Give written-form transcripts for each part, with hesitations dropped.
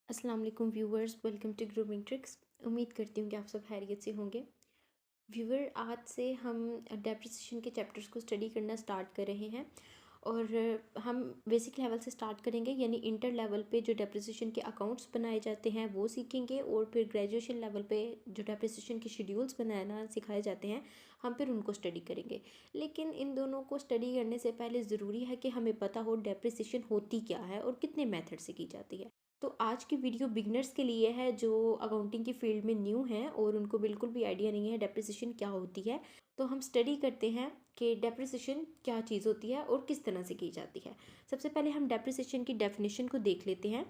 अस्सलाम वालेकुम viewers, welcome to grooming tricks. उम्मीद करती हूँ कि आप सब खैरियत से होंगे। व्यूवर, आज से हम डेप्रिसिएशन के चैप्टर्स को स्टडी करना स्टार्ट कर रहे हैं और हम बेसिक लेवल से स्टार्ट करेंगे, यानी इंटर लेवल पे जो डेप्रिसिएशन के अकाउंट्स बनाए जाते हैं वो सीखेंगे और फिर ग्रेजुएशन लेवल पे जो डेप्रिसिएशन के शेड्यूल्स बनाना सिखाए जाते हैं हम फिर उनको स्टडी करेंगे। लेकिन इन दोनों को स्टडी करने से पहले ज़रूरी है कि हमें पता हो डेप्रिसिएशन होती क्या है और कितने मेथड से की जाती है। तो आज की वीडियो बिगनर्स के लिए है जो अकाउंटिंग की फील्ड में न्यू हैं और उनको बिल्कुल भी आइडिया नहीं है डेप्रिसिएशन क्या होती है। तो हम स्टडी करते हैं कि डेप्रिसिएशन क्या चीज़ होती है और किस तरह से की जाती है। सबसे पहले हम डेप्रिसिएशन की डेफिनेशन को देख लेते हैं।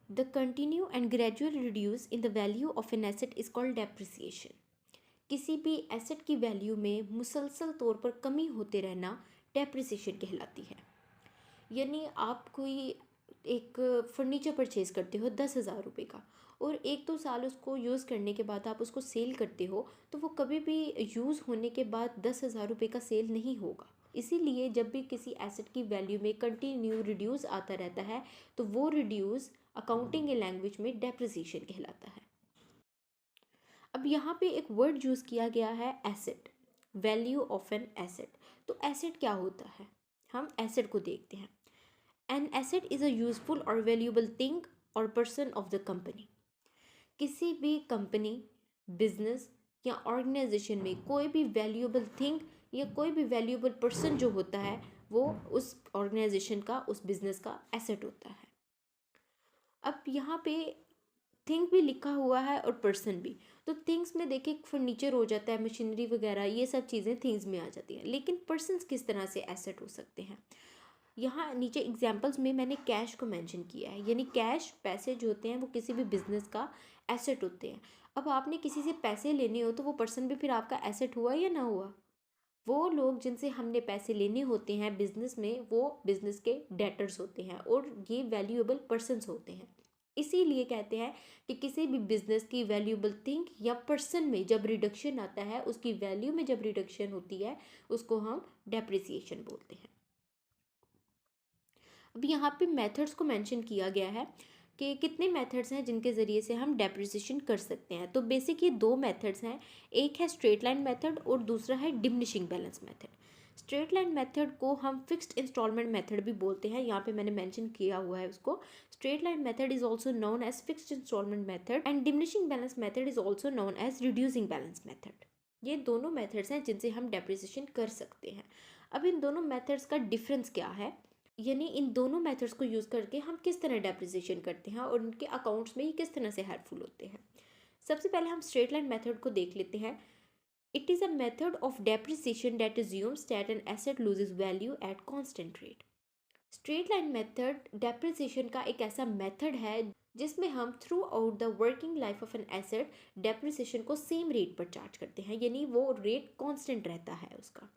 The continue and gradual reduce in the value of an asset is called depreciation. किसी भी एसेट की वैल्यू में मुसलसल तौर पर कमी होते रहना डेप्रिसिएशन कहलाती है। यानी आप कोई एक फर्नीचर परचेज़ करते हो 10,000 रुपये का और 1-2 साल उसको यूज़ करने के बाद आप उसको सेल करते हो, तो वो कभी भी यूज़ होने के बाद 10,000 रुपये का सेल नहीं होगा। इसीलिए जब भी किसी एसेट की वैल्यू में कंटिन्यू रिड्यूस आता रहता है तो वो रिड्यूस अकाउंटिंग के लैंग्वेज में डेप्रिसिएशन कहलाता है। अब यहाँ पे एक वर्ड यूज़ किया गया है asset, value of an asset. तो एसेट क्या होता है, हम एसेट को देखते हैं। An asset is a useful और वैल्यूएबल थिंग और पर्सन ऑफ द कंपनी। किसी भी कंपनी, बिजनेस या ऑर्गेनाइजेशन में कोई भी वैल्यूएबल थिंग या कोई भी वैल्यूएबल पर्सन जो होता है वो उस ऑर्गेनाइजेशन का, उस बिजनेस का एसेट होता है। अब यहाँ पे थिंग भी लिखा हुआ है और पर्सन भी। तो थिंग्स में देखिए फर्नीचर हो जाता है, मशीनरी वगैरह, ये सब चीज़ें थिंग्स में आ जाती हैं। लेकिन पर्सन्स किस तरह से एसेट हो सकते हैं, यहाँ नीचे एग्जांपल्स में मैंने कैश को मेंशन किया है। यानी कैश, पैसे जो होते हैं वो किसी भी बिजनेस का एसेट होते हैं। अब आपने किसी से पैसे लेने हो तो वो पर्सन भी फिर आपका एसेट हुआ या ना हुआ। वो लोग जिनसे हमने पैसे लेने होते हैं बिजनेस में, वो बिजनेस के डेटर्स होते हैं और ये वैल्यूएबल पर्सन्स होते हैं। इसीलिए कहते हैं कि किसी भी बिजनेस की वैल्यूएबल थिंग या पर्सन में जब रिडक्शन आता है, उसकी वैल्यू में जब रिडक्शन होती है, उसको हम डेप्रिसिएशन बोलते हैं। अब यहाँ पे मेथड्स को मेंशन किया गया है कि कितने मेथड्स हैं जिनके ज़रिए से हम डेप्रिसिएशन कर सकते हैं। तो बेसिक ये दो मेथड्स हैं, एक है स्ट्रेट लाइन मेथड और दूसरा है diminishing balance method. Straight line method को हम फिक्स्ड इंस्टॉलमेंट मेथड भी बोलते हैं, यहाँ पे मैंने मेंशन किया हुआ है उसको। Straight line method is also known as fixed instalment method and diminishing balance method is also known as reducing balance method. ये दोनों मेथड्स हैं जिनसे हम डेप्रिसिएशन कर सकते हैं। अब इन दोनों मेथड्स का डिफरेंस क्या है, यानी इन दोनों मेथड्स को यूज़ करके हम किस तरह डेप्रिसिएशन करते हैं और उनके अकाउंट्स में ये किस तरह से हेल्पफुल होते हैं। सबसे पहले हम स्ट्रेट लाइन मेथड को देख लेते हैं। It is a method of depreciation that assumes that an asset loses value at constant rate। Straight line method depreciation का एक ऐसा मेथड है जिसमें हम through out the working life of an asset depreciation को सेम रेट पर charge करते हैं, यानी वो रेट कांस्टेंट रहता है उसका।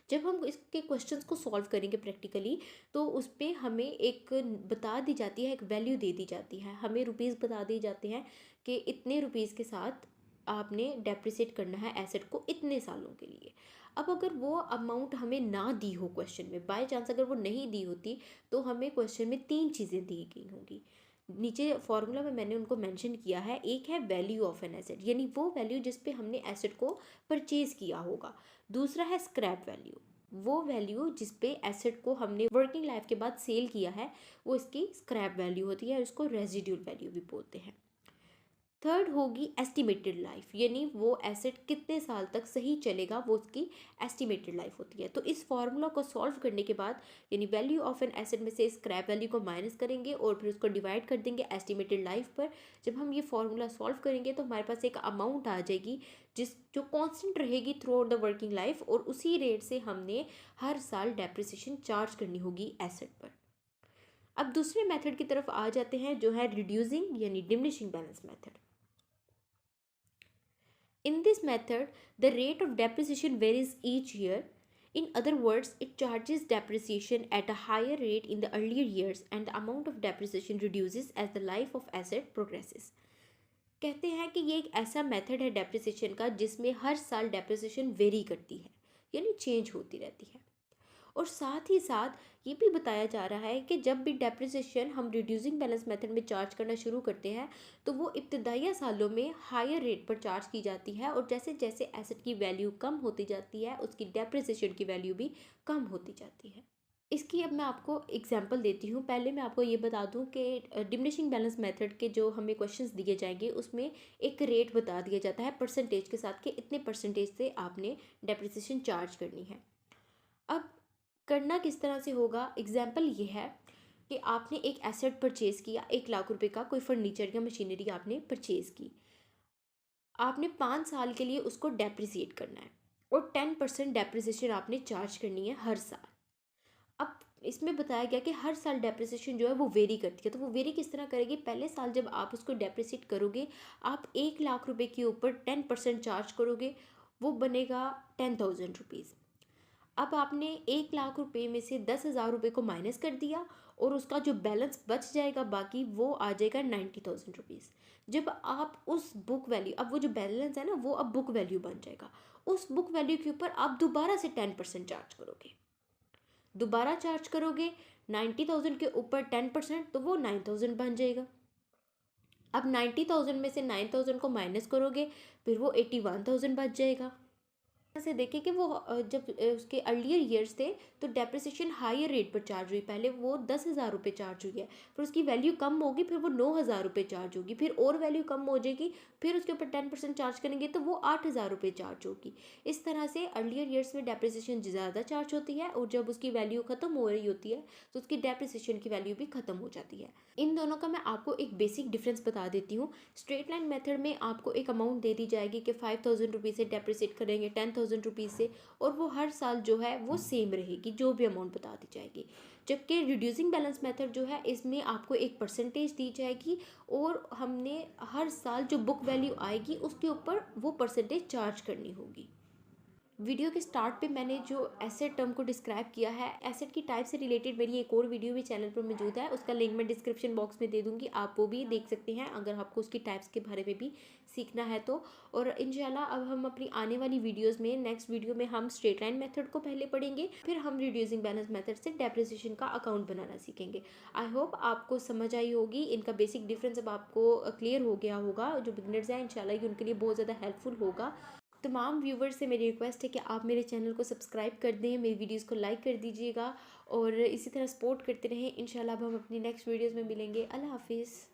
जब हम इसके क्वेश्चंस को सॉल्व करेंगे प्रैक्टिकली, तो उस पर हमें एक बता दी जाती है, एक वैल्यू दे दी जाती है, हमें रुपीज़ बता दिए जाते हैं कि इतने रुपीज़ के साथ आपने डेप्रिसिएट करना है एसेट को इतने सालों के लिए। अब अगर वो अमाउंट हमें ना दी हो क्वेश्चन में, बाय चांस अगर वो नहीं दी होती, तो हमें क्वेश्चन में 3 चीज़ें दी गई होंगी। नीचे फॉर्मूला में मैंने उनको मेंशन किया है। एक है वैल्यू ऑफ एन एसेट, यानी वो वैल्यू जिस पे हमने एसेट को परचेज किया होगा। दूसरा है स्क्रैप वैल्यू, वो वैल्यू जिस पे एसेट को हमने वर्किंग लाइफ के बाद सेल किया है, वो इसकी स्क्रैप वैल्यू होती है, उसको रेजिड्यूल वैल्यू भी बोलते हैं। थर्ड होगी एस्टिमेटेड लाइफ, यानी वो एसेट कितने साल तक सही चलेगा, वो उसकी एस्टिमेटेड लाइफ होती है। तो इस फॉर्मूला को सॉल्व करने के बाद, यानी वैल्यू ऑफ एन एसेट में से स्क्रैप वैल्यू को माइनस करेंगे और फिर उसको डिवाइड कर देंगे एस्टिमेटेड लाइफ पर। जब हम ये फॉर्मूला सॉल्व करेंगे तो हमारे पास एक अमाउंट आ जाएगी जो कांस्टेंट रहेगी through out the working life, और उसी रेट से हमने हर साल डेप्रिसिएशन चार्ज करनी होगी एसेट पर। अब दूसरे मेथड की तरफ आ जाते हैं जो है रिड्यूसिंग यानी diminishing balance method. In this method, the rate of depreciation varies each year. In other words, it charges depreciation at a higher rate in the earlier years and the amount of depreciation reduces as the life of asset progresses। कहते हैं कि ये एक ऐसा method है depreciation का जिसमें हर साल डेप्रिसिएशन वेरी करती है, यानी चेंज होती रहती है। और साथ ही साथ ये भी बताया जा रहा है कि जब भी डेप्रिसिएशन हम रिड्यूसिंग बैलेंस मेथड में चार्ज करना शुरू करते हैं तो वो इब्तदाइया सालों में हायर रेट पर चार्ज की जाती है, और जैसे जैसे एसेट की वैल्यू कम होती जाती है उसकी डेप्रिसिएशन की वैल्यू भी कम होती जाती है। इसकी अब मैं आपको एग्जांपल देती हूँ। पहले मैं आपको ये बता दूँ कि डिमिनिशिंग बैलेंस मेथड के जो हमें क्वेश्चंस दिए जाएंगे उसमें एक रेट बता दिया जाता है परसेंटेज के साथ कि इतने परसेंटेज से आपने डेप्रिसिएशन चार्ज करनी है। अब करना किस तरह से होगा, एग्जाम्पल ये है कि आपने एक एसेट परचेज़ किया, 1 लाख रुपए का कोई फर्नीचर या मशीनरी आपने परचेज़ की। आपने 5 साल के लिए उसको डेप्रिसिएट करना है और 10% डेप्रिसिएशन आपने चार्ज करनी है हर साल। अब इसमें बताया गया कि हर साल डेप्रिसिएशन जो है वो वेरी करती है। तो वो वेरी किस तरह करेगी, पहले साल जब आप उसको डेप्रिसिएट करोगे आप 1 लाख रुपए के ऊपर 10% चार्ज करोगे, वो बनेगा 10,000 रुपीज़। अब आपने 1 लाख रुपए में से 10,000 रुपये को माइनस कर दिया और उसका जो बैलेंस बच जाएगा बाकी वो आ जाएगा 90,000 रुपीज़। जब आप उस बुक वैल्यू, अब वो जो बैलेंस है ना वो अब बुक वैल्यू बन जाएगा, उस बुक वैल्यू के ऊपर आप दोबारा से 10% चार्ज करोगे, दोबारा चार्ज करोगे 90,000 के ऊपर 10%, तो वो 9,000 बन जाएगा। अब 90,000 में से 9,000 को माइनस करोगे फिर वो 81,000 बच जाएगा। से देखें कि वो जब उसके अर्लियर ईयर्स थे तो डेप्रिसिएशन हायर रेट पर चार्ज हुई। पहले वो 10,000 रुपये चार्ज हुई है, फिर उसकी वैल्यू कम होगी, फिर वो 9,000 रुपये चार्ज होगी, फिर और वैल्यू कम हो जाएगी, फिर उसके ऊपर 10% चार्ज करेंगे तो वो 8,000 रुपये चार्ज होगी। इस तरह से अर्लियर ईयर्स में डेप्रिसिएशन ज़्यादा चार्ज होती है और जब उसकी वैल्यू ख़त्म हो रही होती है तो उसकी डेप्रिसिएशन की वैल्यू भी ख़त्म हो जाती है। इन दोनों का मैं आपको एक बेसिक डिफरेंस बता देती हूँ। स्ट्रेट लाइन मेथड में आपको एक अमाउंट दे दी जाएगी कि 5,000 रुपीज़ से डेप्रिसिएट करेंगे 10,000 रुपीज़ से, और वो हर साल जो है वो सेम रहेगी जो भी अमाउंट बता दी जाएगी। जबकि रिड्यूसिंग बैलेंस मेथड जो है इसमें आपको एक परसेंटेज दी जाएगी और हमने हर साल जो बुक वैल्यू आएगी उसके ऊपर वो परसेंटेज चार्ज करनी होगी। वीडियो के स्टार्ट पे मैंने जो एसेट टर्म को डिस्क्राइब किया है, एसेट की टाइप से रिलेटेड मेरी एक और वीडियो भी चैनल पर मौजूद है, उसका लिंक मैं डिस्क्रिप्शन बॉक्स में दे दूंगी, आप वो भी देख सकते हैं अगर आपको उसकी टाइप्स के बारे में भी सीखना है तो। और इंशाल्लाह अब हम अपनी आने वाली वीडियोज़ में, नेक्स्ट वीडियो में हम स्ट्रेट लाइन मेथड को पहले पढ़ेंगे, फिर हम रिड्यूसिंग बैलेंस मेथड से डेप्रिसिएशन का अकाउंट बनाना सीखेंगे। आई होप आपको समझ आई होगी, इनका बेसिक डिफरेंस अब आपको क्लियर हो गया होगा। जो बिगनर्स हैं इंशाल्लाह ये उनके लिए बहुत ज़्यादा हेल्पफुल होगा। तमाम व्यूवर्स से मेरी रिक्वेस्ट है कि आप मेरे चैनल को सब्सक्राइब कर दें, मेरी वीडियोस को लाइक कर दीजिएगा और इसी तरह सपोर्ट करते रहें। इंशाल्लाह अब हम अपनी नेक्स्ट वीडियोस में मिलेंगे। अल्लाह हाफिज़।